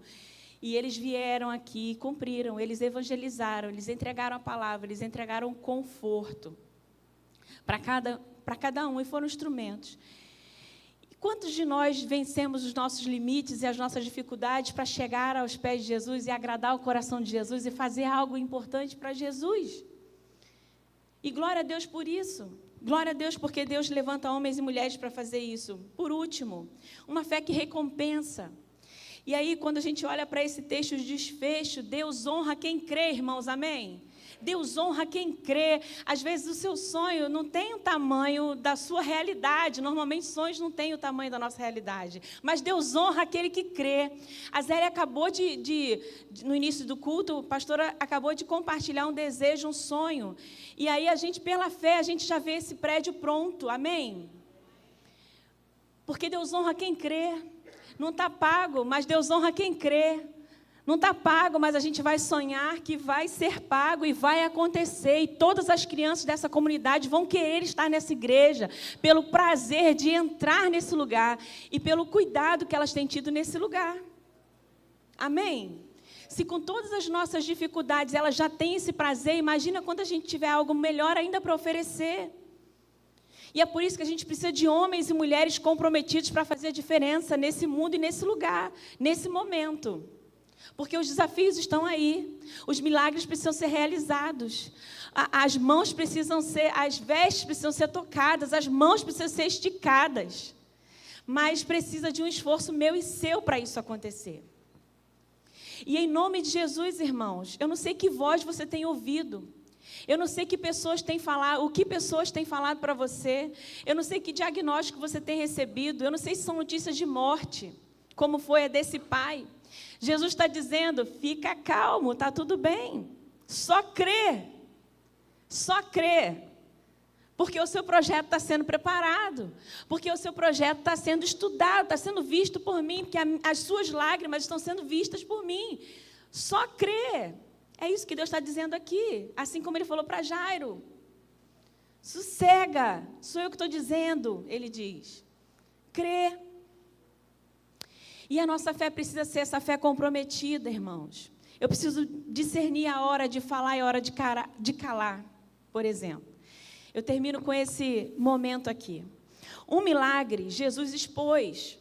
E eles vieram aqui, cumpriram, eles evangelizaram, eles entregaram a palavra, eles entregaram conforto para cada um e foram instrumentos. E quantos de nós vencemos os nossos limites e as nossas dificuldades para chegar aos pés de Jesus e agradar o coração de Jesus e fazer algo importante para Jesus? E glória a Deus por isso. Glória a Deus porque Deus levanta homens e mulheres para fazer isso. Por último, uma fé que recompensa. E aí, quando a gente olha para esse texto de desfecho, Deus honra quem crê, irmãos, amém? Deus honra quem crê. Às vezes o seu sonho não tem o tamanho da sua realidade. Normalmente sonhos não têm o tamanho da nossa realidade. Mas Deus honra aquele que crê. A Zélia acabou no início do culto, a pastora acabou de compartilhar um desejo, um sonho. E aí a gente, pela fé, a gente já vê esse prédio pronto, amém? Porque Deus honra quem crê. Não está pago, mas Deus honra quem crê. Não está pago, mas a gente vai sonhar que vai ser pago e vai acontecer. E todas as crianças dessa comunidade vão querer estar nessa igreja pelo prazer de entrar nesse lugar e pelo cuidado que elas têm tido nesse lugar. Amém? Se com todas as nossas dificuldades elas já têm esse prazer, imagina quando a gente tiver algo melhor ainda para oferecer. E é por isso que a gente precisa de homens e mulheres comprometidos para fazer a diferença nesse mundo e nesse lugar, nesse momento. Porque os desafios estão aí. Os milagres precisam ser realizados. As mãos precisam ser, as vestes precisam ser tocadas, as mãos precisam ser esticadas. Mas precisa de um esforço meu e seu para isso acontecer. E em nome de Jesus, irmãos, eu não sei que voz você tem ouvido. Eu não sei que pessoas têm falado, o que pessoas têm falado para você. Eu não sei que diagnóstico você tem recebido. Eu não sei se são notícias de morte, como foi a desse pai. Jesus está dizendo, fica calmo, está tudo bem. Só crê. Só crê. Porque o seu projeto está sendo preparado. Porque o seu projeto está sendo estudado, está sendo visto por mim. Porque as suas lágrimas estão sendo vistas por mim. Só crê. É isso que Deus está dizendo aqui. Assim como Ele falou para Jairo. Sossega. Sou eu que estou dizendo, Ele diz. Crê. E a nossa fé precisa ser essa fé comprometida, irmãos. Eu preciso discernir a hora de falar e a hora de calar, por exemplo. Eu termino com esse momento aqui. Um milagre, Jesus expôs.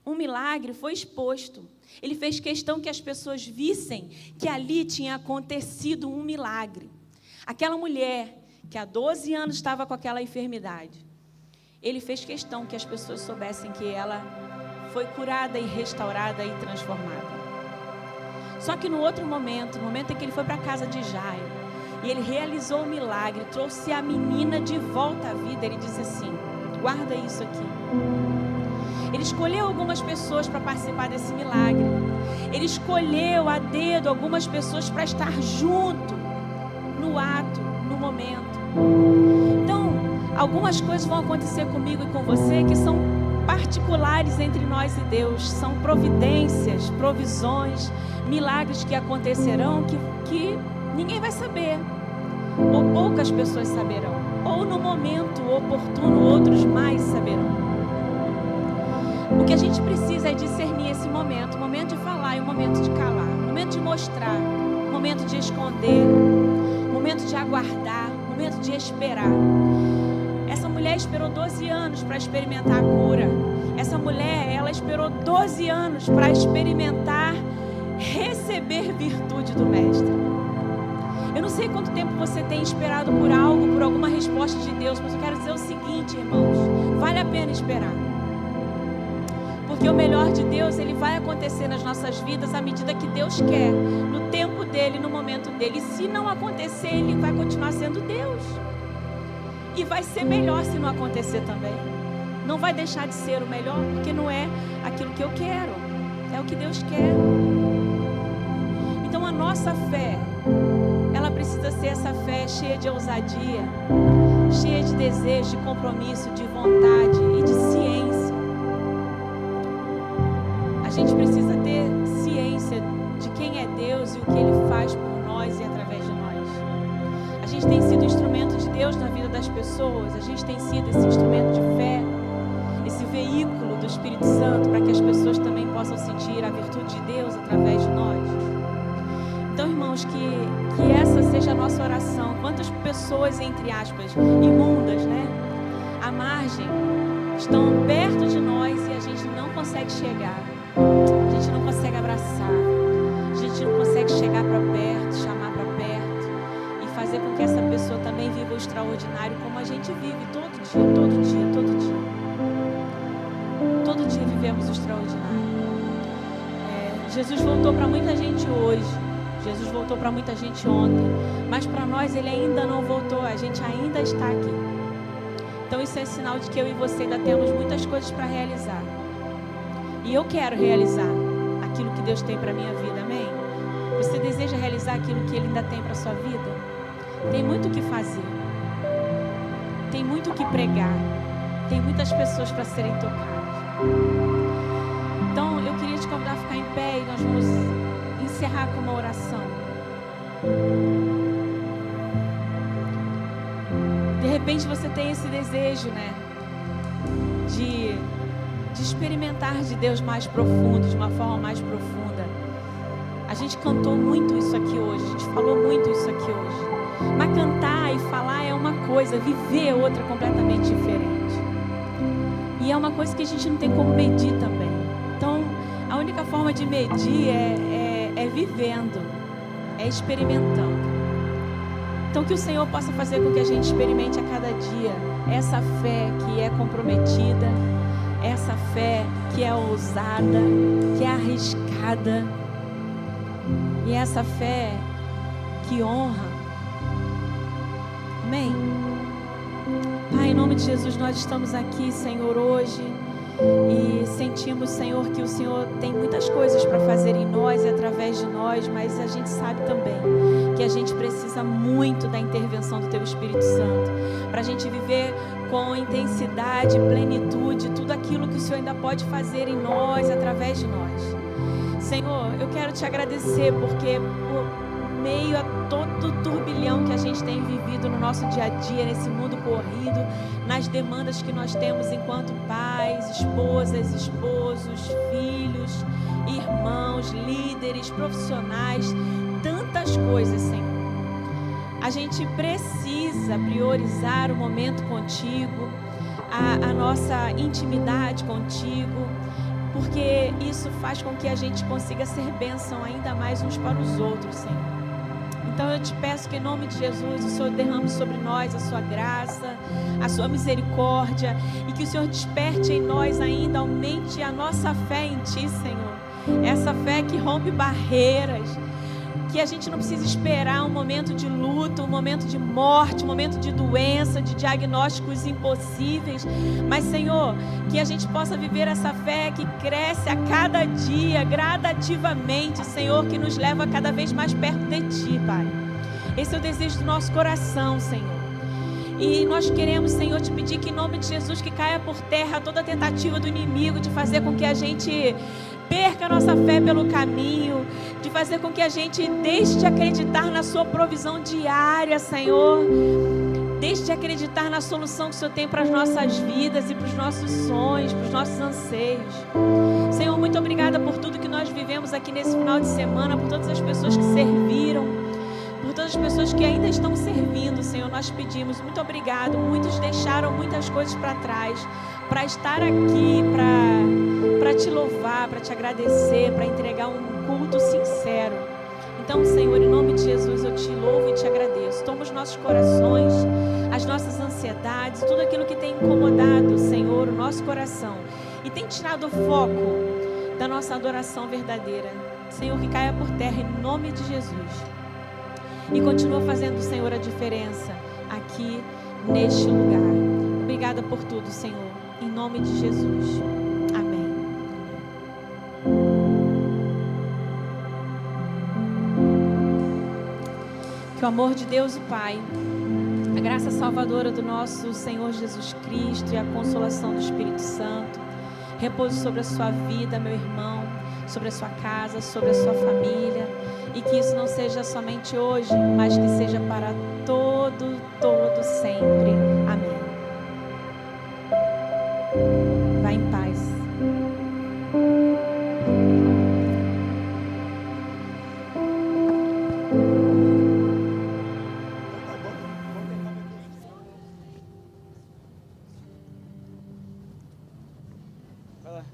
Um milagre foi exposto. Ele fez questão que as pessoas vissem que ali tinha acontecido um milagre. Aquela mulher que há 12 anos estava com aquela enfermidade. Ele fez questão que as pessoas soubessem que ela foi curada e restaurada e transformada. Só que no outro momento, no momento em que ele foi para a casa de Jairo, e ele realizou o milagre, trouxe a menina de volta à vida, ele disse assim, guarda isso aqui. Ele escolheu algumas pessoas para participar desse milagre. Ele escolheu a dedo algumas pessoas para estar junto, no ato, no momento. Então, algumas coisas vão acontecer comigo e com você que são particulares entre nós e Deus. São providências, provisões, milagres que acontecerão que ninguém vai saber. Ou poucas pessoas saberão. Ou no momento oportuno, outros mais saberão. O que a gente precisa é discernir esse momento. O momento de falar e o momento de calar. O momento de mostrar. O momento de esconder. O momento de aguardar. O momento de esperar. Essa mulher esperou 12 anos para experimentar a cura. Essa mulher, ela esperou 12 anos para experimentar receber virtude do Mestre. Eu não sei quanto tempo você tem esperado por algo, por alguma resposta de Deus, mas eu quero dizer o seguinte, irmãos, vale a pena esperar. Porque o melhor de Deus, ele vai acontecer nas nossas vidas à medida que Deus quer, no tempo dele, no momento dele. E se não acontecer, ele vai continuar sendo Deus. E vai ser melhor se não acontecer também. Não vai deixar de ser o melhor, porque não é aquilo que eu quero, é o que Deus quer. Então a nossa fé, ela precisa ser essa fé cheia de ousadia, cheia de desejo, de compromisso, de vontade e de ciência. A gente precisa ter ciência de quem é Deus e o que Ele faz por nós e através de nós. A gente tem sido instrumento de Deus na vida das pessoas, a gente tem sido esse instrumento de fé, esse veículo do Espírito Santo para que as pessoas também possam sentir a virtude de Deus através de nós. Então, irmãos, que essa seja a nossa oração. Quantas pessoas, entre aspas, imundas, né, à margem, estão perto de nós e a gente não consegue chegar, a gente não consegue abraçar, a gente não consegue chegar para perto, chamar para perto e fazer com que essa pessoa também viva o extraordinário como a gente vive todo dia, todo dia, todo dia. Todo dia vivemos o extraordinário. Jesus voltou para muita gente hoje. Jesus voltou para muita gente ontem, mas para nós Ele ainda não voltou, a gente ainda está aqui. Então isso é sinal de que eu e você ainda temos muitas coisas para realizar. E eu quero realizar aquilo que Deus tem para a minha vida, amém? Você deseja realizar aquilo que Ele ainda tem para a sua vida? Tem muito o que fazer, tem muito o que pregar, tem muitas pessoas para serem tocadas. Então eu queria te convidar a ficar em pé e nós vamos encerrar com uma oração. De repente você tem esse desejo, né? De experimentar de Deus mais profundo, de uma forma mais profunda. A gente cantou muito isso aqui hoje, a gente falou muito isso aqui hoje. Mas cantar e falar é uma coisa, viver é outra completamente diferente. E é uma coisa que a gente não tem como medir também. Então, a única forma de medir é é vivendo, é experimentando. Então, que o Senhor possa fazer com que a gente experimente a cada dia essa fé que é comprometida, essa fé que é ousada, que é arriscada, e essa fé que honra. Amém? Pai, em nome de Jesus, nós estamos aqui, Senhor, hoje e sentimos, Senhor, que o Senhor tem muitas coisas para fazer em nós e através de nós, mas a gente sabe também que a gente precisa muito da intervenção do Teu Espírito Santo para a gente viver com intensidade, plenitude, tudo aquilo que o Senhor ainda pode fazer em nós, através de nós. Senhor, eu quero Te agradecer porque por meio a todo o turbilhão que a gente tem vivido no nosso dia a dia, nesse mundo corrido, nas demandas que nós temos enquanto pais, esposas, esposos, filhos, irmãos, líderes, profissionais, tantas coisas, Senhor. A gente precisa priorizar o momento contigo, a nossa intimidade contigo, porque isso faz com que a gente consiga ser bênção ainda mais uns para os outros, Senhor. Então eu te peço que em nome de Jesus o Senhor derrame sobre nós a sua graça, a sua misericórdia, e que o Senhor desperte em nós ainda, aumente a nossa fé em Ti, Senhor. Essa fé que rompe barreiras, que a gente não precisa esperar um momento de luto, um momento de morte, um momento de doença, de diagnósticos impossíveis, mas, Senhor, que a gente possa viver essa fé que cresce a cada dia, gradativamente, Senhor, que nos leva cada vez mais perto de Ti, Pai. Esse é o desejo do nosso coração, Senhor. E nós queremos, Senhor, Te pedir que em nome de Jesus, que caia por terra toda tentativa do inimigo de fazer com que a gente perca a nossa fé pelo caminho, de fazer com que a gente deixe de acreditar na Sua provisão diária, Senhor. Deixe de acreditar na solução que o Senhor tem para as nossas vidas e para os nossos sonhos, para os nossos anseios. Senhor, muito obrigada por tudo que nós vivemos aqui nesse final de semana, por todas as pessoas que serviram, por todas as pessoas que ainda estão servindo, Senhor. Nós pedimos muito obrigado. Muitos deixaram muitas coisas para trás para estar aqui, para Te louvar, para Te agradecer, para entregar um culto sincero. Então, Senhor, em nome de Jesus, eu Te louvo e Te agradeço. Toma os nossos corações, as nossas ansiedades, tudo aquilo que tem incomodado, Senhor, o nosso coração e tem tirado o foco da nossa adoração verdadeira. Senhor, que caia por terra em nome de Jesus. E continua fazendo, Senhor, a diferença aqui neste lugar. Obrigada por tudo, Senhor. Em nome de Jesus. Amém. Que o amor de Deus, o Pai, a graça salvadora do nosso Senhor Jesus Cristo e a consolação do Espírito Santo repouse sobre a sua vida, meu irmão, sobre a sua casa, sobre a sua família, e que isso não seja somente hoje, mas que seja para todo sempre. Amém. Vá em paz. Vai lá.